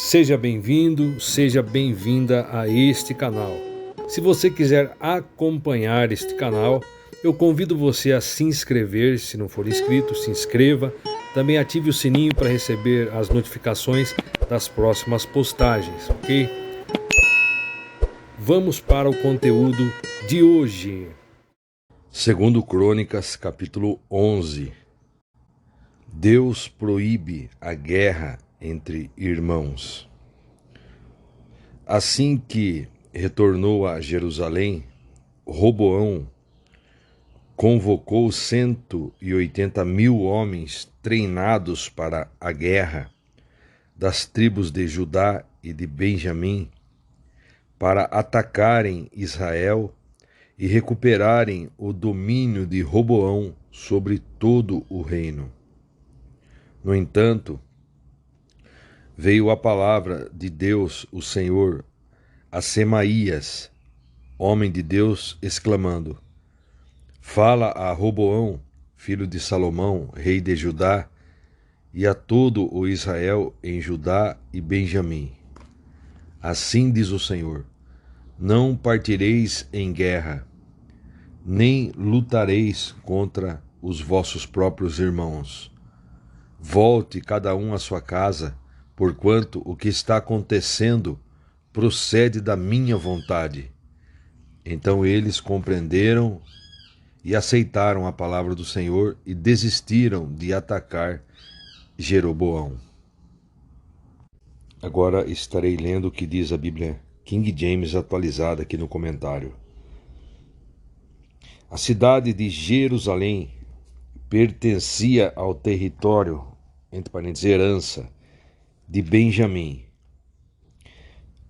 Seja bem-vindo, seja bem-vinda a este canal. Se você quiser acompanhar este canal, eu convido você a se inscrever. Se não for inscrito, se inscreva. Também ative o sininho para receber as notificações das próximas postagens, ok? Vamos para o conteúdo de hoje. Segundo Crônicas, capítulo 11. Deus proíbe a guerra entre irmãos. Assim que retornou a Jerusalém, Roboão convocou 180.000 homens treinados para a guerra das tribos de Judá e de Benjamim para atacarem Israel e recuperarem o domínio de Roboão sobre todo o reino. No entanto, veio a palavra de Deus, o Senhor, a Semaías, homem de Deus, exclamando: Fala a Roboão, filho de Salomão, rei de Judá, e a todo o Israel em Judá e Benjamim. Assim diz o Senhor: Não partireis em guerra, nem lutareis contra os vossos próprios irmãos. Volte cada um à sua casa, porquanto o que está acontecendo procede da minha vontade. Então eles compreenderam e aceitaram a palavra do Senhor e desistiram de atacar Jeroboão. Agora estarei lendo o que diz a Bíblia King James atualizada aqui no comentário. A cidade de Jerusalém pertencia ao território, entre parênteses, herança, de Benjamim,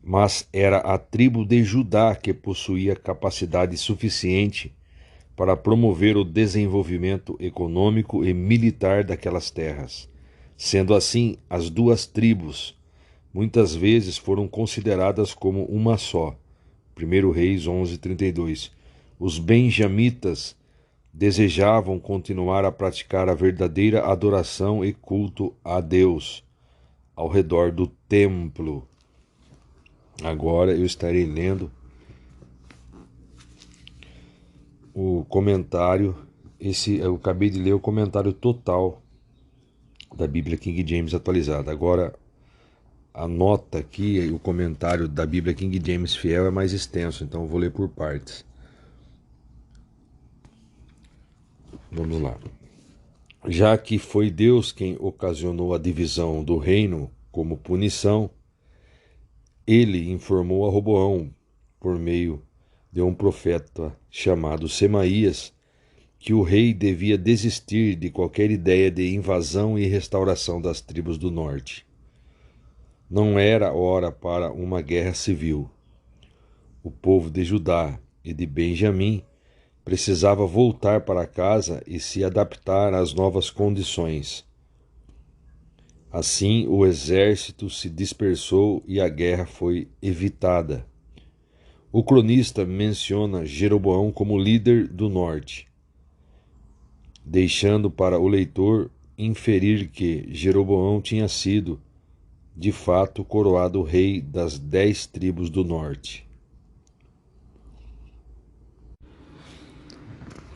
mas era a tribo de Judá que possuía capacidade suficiente para promover o desenvolvimento econômico e militar daquelas terras. Sendo assim, as duas tribos muitas vezes foram consideradas como uma só. 1 Reis 11:32. Os benjamitas desejavam continuar a praticar a verdadeira adoração e culto a Deus ao redor do templo. Agora eu estarei lendo o comentário. Eu acabei de ler o comentário total da Bíblia King James atualizada. Agora a nota aqui, o comentário da Bíblia King James Fiel é mais extenso, então eu vou ler por partes. Vamos lá. Já que foi Deus quem ocasionou a divisão do reino como punição, ele informou a Roboão, por meio de um profeta chamado Semaías, que o rei devia desistir de qualquer ideia de invasão e restauração das tribos do norte. Não era hora para uma guerra civil. O povo de Judá e de Benjamim precisava voltar para casa e se adaptar às novas condições. Assim, o exército se dispersou e a guerra foi evitada. O cronista menciona Jeroboão como líder do norte, deixando para o leitor inferir que Jeroboão tinha sido, de fato, coroado rei das 10 tribos do norte.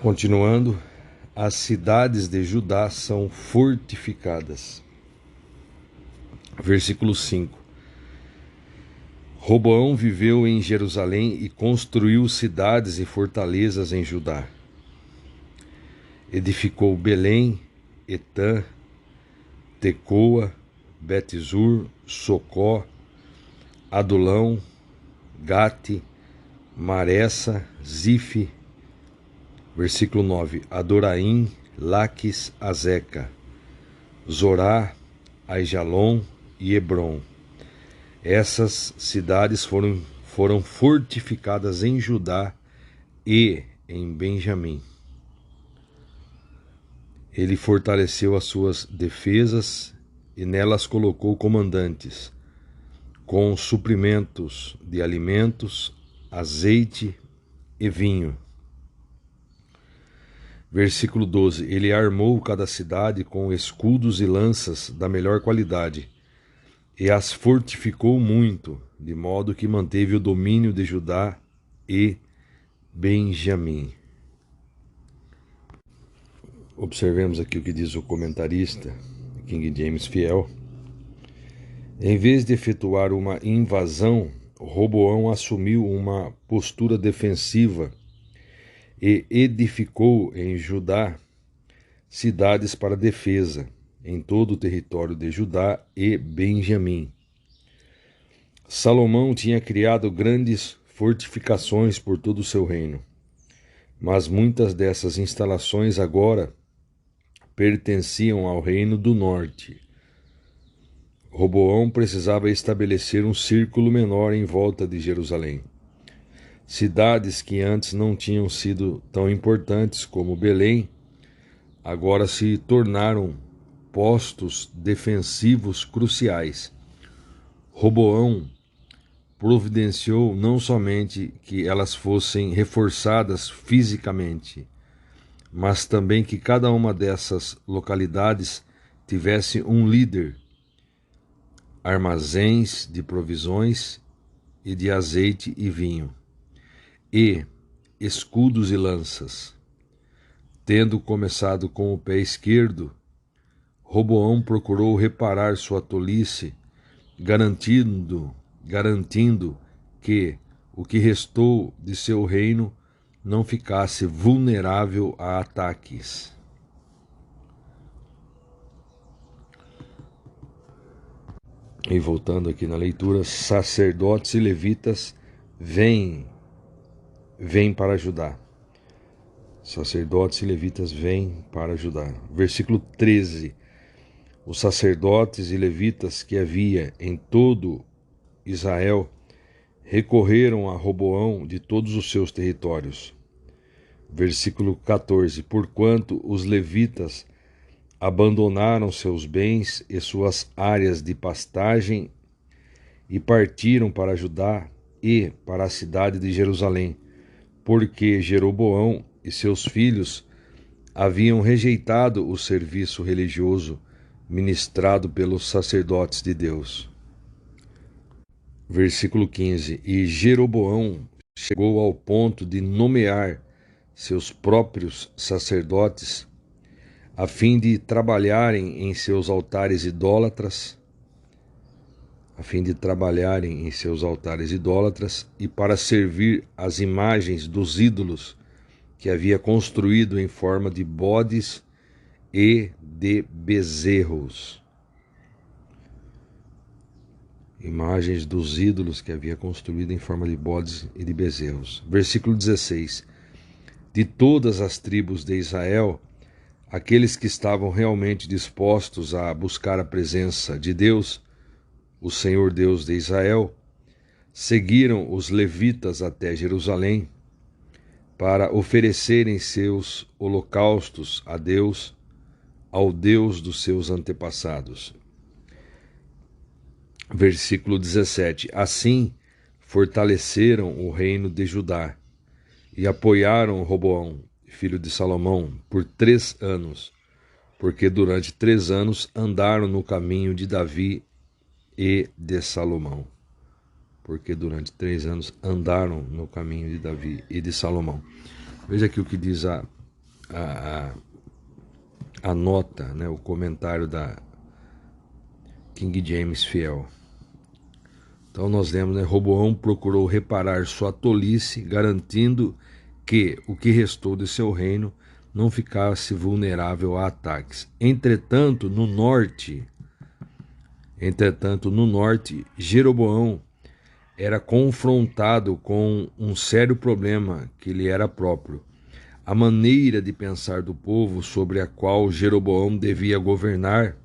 Continuando, as cidades de Judá são fortificadas. Versículo 5. Roboão viveu em Jerusalém e construiu cidades e fortalezas em Judá. Edificou Belém, Etã, Tecoa, Betzur, Socó, Adulão, Gate, Maressa, Zife. Versículo 9. Adoraim, Laques, Azeca, Zorá, Aijalon e Hebron. Essas cidades foram fortificadas em Judá e em Benjamim. Ele fortaleceu as suas defesas e nelas colocou comandantes, com suprimentos de alimentos, azeite e vinho. Versículo 12. Ele armou cada cidade com escudos e lanças da melhor qualidade e as fortificou muito, de modo que manteve o domínio de Judá e Benjamim. Observemos aqui o que diz o comentarista, King James Fiel. Em vez de efetuar uma invasão, Roboão assumiu uma postura defensiva e edificou em Judá cidades para defesa, em todo o território de Judá e Benjamim. Salomão tinha criado grandes fortificações por todo o seu reino, mas muitas dessas instalações agora pertenciam ao reino do norte. Roboão precisava estabelecer um círculo menor em volta de Jerusalém. Cidades que antes não tinham sido tão importantes como Belém, agora se tornaram postos defensivos cruciais. Roboão providenciou não somente que elas fossem reforçadas fisicamente, mas também que cada uma dessas localidades tivesse um líder, armazéns de provisões e de azeite e vinho, e escudos e lanças. Tendo começado com o pé esquerdo, Roboão procurou reparar sua tolice, garantindo que o que restou de seu reino não ficasse vulnerável a ataques. E voltando aqui na leitura, sacerdotes e levitas vêm para ajudar. Sacerdotes e levitas vêm para ajudar. Versículo 13. Os sacerdotes e levitas que havia em todo Israel recorreram a Roboão de todos os seus territórios. Versículo 14. Porquanto os levitas abandonaram seus bens e suas áreas de pastagem e partiram para Judá e para a cidade de Jerusalém, porque Jeroboão e seus filhos haviam rejeitado o serviço religioso ministrado pelos sacerdotes de Deus. Versículo 15. E Jeroboão chegou ao ponto de nomear seus próprios sacerdotes a fim de trabalharem em seus altares idólatras, e para servir as imagens dos ídolos que havia construído em forma de bodes e de bezerros. Imagens dos ídolos que havia construído em forma de bodes e de bezerros. Versículo 16. De todas as tribos de Israel, aqueles que estavam realmente dispostos a buscar a presença de Deus, o Senhor Deus de Israel, seguiram os levitas até Jerusalém para oferecerem seus holocaustos a Deus, ao Deus dos seus antepassados. Versículo 17. Assim fortaleceram o reino de Judá e apoiaram Roboão, filho de Salomão, por 3 anos, porque durante 3 anos andaram no caminho de Davi e de Salomão. Veja aqui o que diz a nota, né, o comentário da King James Fiel. Então nós lemos, né, Roboão procurou reparar sua tolice, garantindo que o que restou de seu reino não ficasse vulnerável a ataques. Entretanto, no norte, Jeroboão era confrontado com um sério problema que lhe era próprio. A maneira de pensar do povo sobre a qual Jeroboão devia governar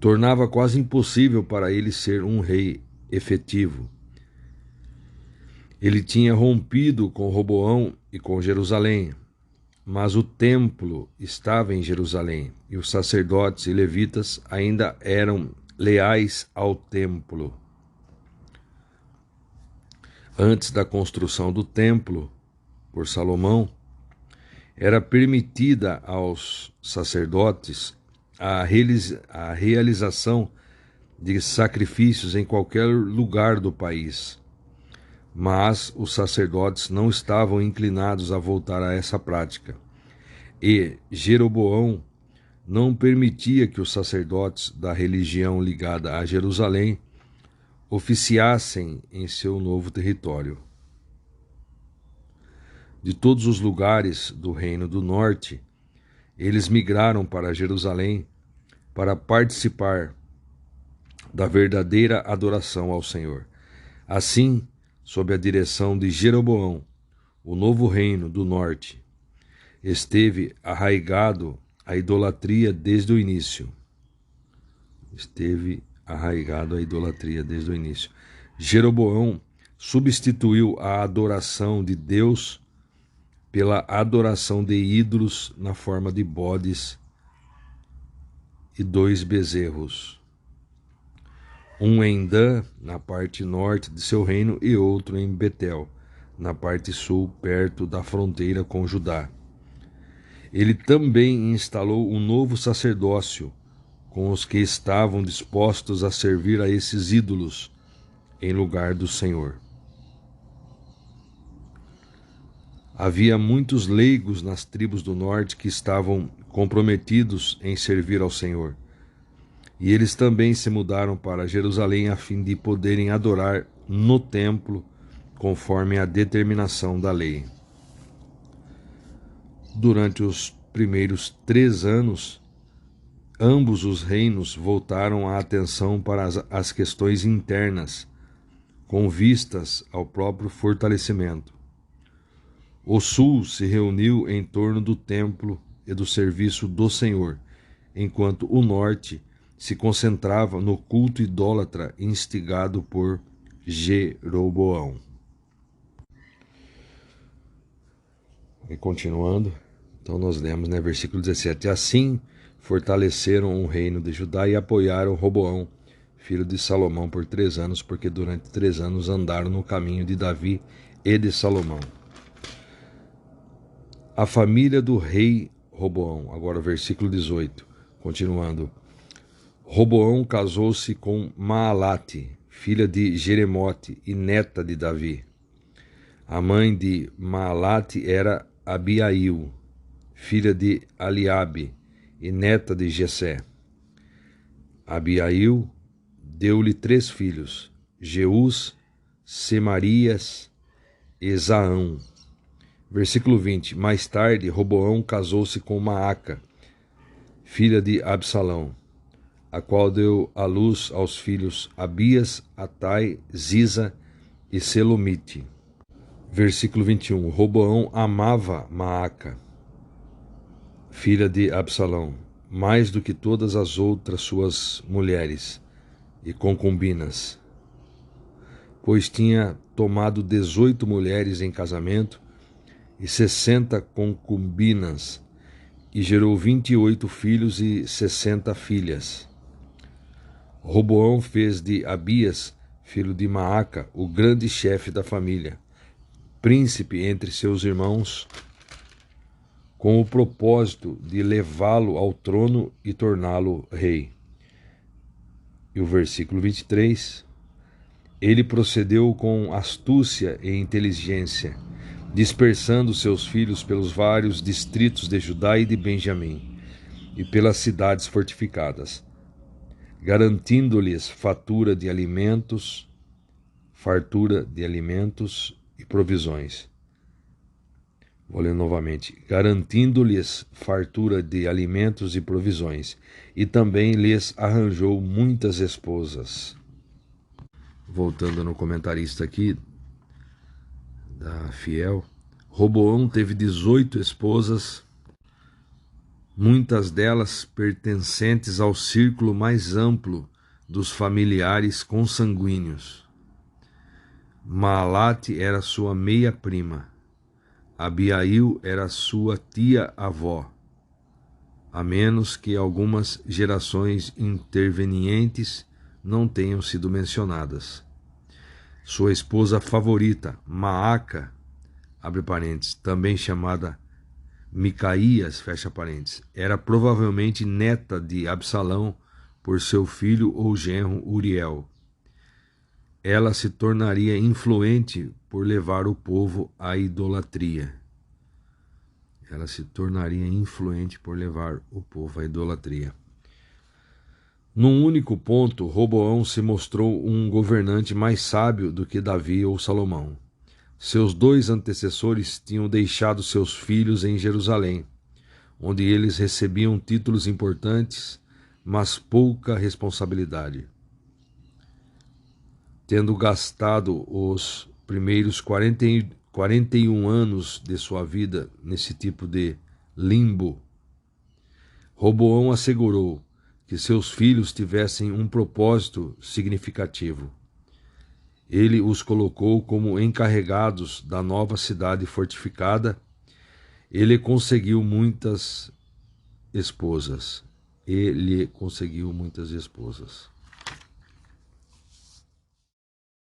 tornava quase impossível para ele ser um rei efetivo. Ele tinha rompido com Roboão e com Jerusalém, mas o templo estava em Jerusalém e os sacerdotes e levitas ainda eram leais ao templo. Antes da construção do templo por Salomão, era permitida aos sacerdotes a realização de sacrifícios em qualquer lugar do país. Mas os sacerdotes não estavam inclinados a voltar a essa prática. E Jeroboão não permitia que os sacerdotes da religião ligada a Jerusalém oficiassem em seu novo território. De todos os lugares do Reino do Norte, eles migraram para Jerusalém para participar da verdadeira adoração ao Senhor. Assim, sob a direção de Jeroboão, o novo reino do norte esteve arraigado à idolatria desde o início. Jeroboão substituiu a adoração de Deus pela adoração de ídolos na forma de bodes e 2 bezerros. Um em Dan, na parte norte de seu reino, e outro em Betel, na parte sul, perto da fronteira com Judá. Ele também instalou um novo sacerdócio com os que estavam dispostos a servir a esses ídolos em lugar do Senhor. Havia muitos leigos nas tribos do norte que estavam comprometidos em servir ao Senhor. E eles também se mudaram para Jerusalém a fim de poderem adorar no templo conforme a determinação da lei. Durante os primeiros 3 anos, ambos os reinos voltaram a atenção para as questões internas, com vistas ao próprio fortalecimento. O sul se reuniu em torno do templo e do serviço do Senhor, enquanto o norte se concentrava no culto idólatra instigado por Jeroboão. E continuando, então nós lemos, versículo 17. Assim fortaleceram o reino de Judá e apoiaram Roboão, filho de Salomão, por 3 anos, porque durante 3 anos andaram no caminho de Davi e de Salomão. A família do rei Roboão, agora versículo 18, continuando. Roboão casou-se com Maalate, filha de Jeremote e neta de Davi. A mãe de Maalate era Abiail, filha de Eliabe e neta de Jessé. Abiail deu-lhe 3 filhos, Jeús, Semarias e Zaão. Versículo 20. Mais tarde, Roboão casou-se com Maaca, filha de Absalão, a qual deu à luz aos filhos Abias, Atai, Ziza e Selomite. Versículo 21. Roboão amava Maaca, filha de Absalão, mais do que todas as outras suas mulheres e concubinas, pois tinha tomado 18 mulheres em casamento e 60 concubinas, e gerou 28 filhos e 60 filhas. Roboão fez de Abias, filho de Maaca, o grande chefe da família, príncipe entre seus irmãos, com o propósito de levá-lo ao trono e torná-lo rei. E o versículo 23, ele procedeu com astúcia e inteligência, dispersando seus filhos pelos vários distritos de Judá e de Benjamim, e pelas cidades fortificadas, garantindo-lhes fartura de alimentos e provisões. Vou ler novamente. Garantindo-lhes fartura de alimentos e provisões, e também lhes arranjou muitas esposas. Voltando no comentarista aqui, da Fiel, Roboão teve 18 esposas, muitas delas pertencentes ao círculo mais amplo dos familiares consanguíneos. Maalate era sua meia-prima, Abiail era sua tia-avó, a menos que algumas gerações intervenientes não tenham sido mencionadas. Sua esposa favorita, Maaca, abre parênteses, também chamada Micaías, fecha parênteses, era provavelmente neta de Absalão, por seu filho ou genro Uriel. Ela se tornaria influente por levar o povo à idolatria. Ela se tornaria influente por levar o povo à idolatria. Num único ponto, Roboão se mostrou um governante mais sábio do que Davi ou Salomão. Seus dois antecessores tinham deixado seus filhos em Jerusalém, onde eles recebiam títulos importantes, mas pouca responsabilidade. Tendo gastado os primeiros 41 anos de sua vida nesse tipo de limbo, Roboão assegurou que seus filhos tivessem um propósito significativo. Ele os colocou como encarregados da nova cidade fortificada. Ele conseguiu muitas esposas.